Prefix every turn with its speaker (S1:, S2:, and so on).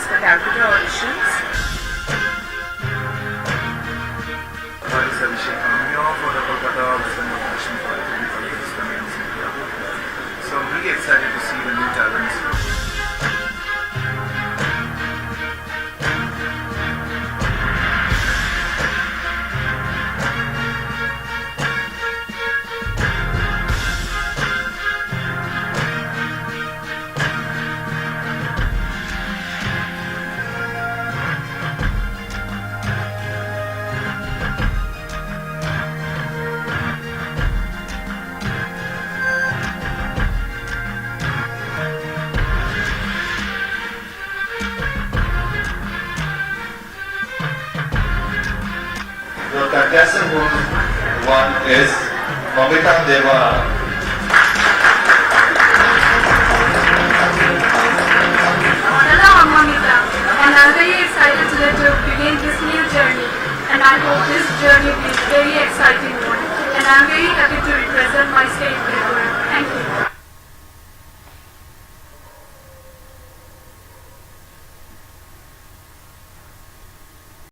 S1: for character auditions.
S2: Hi, this is Abhishek. I'm here for the Kolkata Western audition for the Islamic Media. So I'm really excited to see the new talents.
S3: The contestant who won is Mamita Deva.
S4: Hello, I'm Mamita, and I'm very excited today to begin this new journey. And I hope this journey will be very exciting one. And I'm very happy to represent my state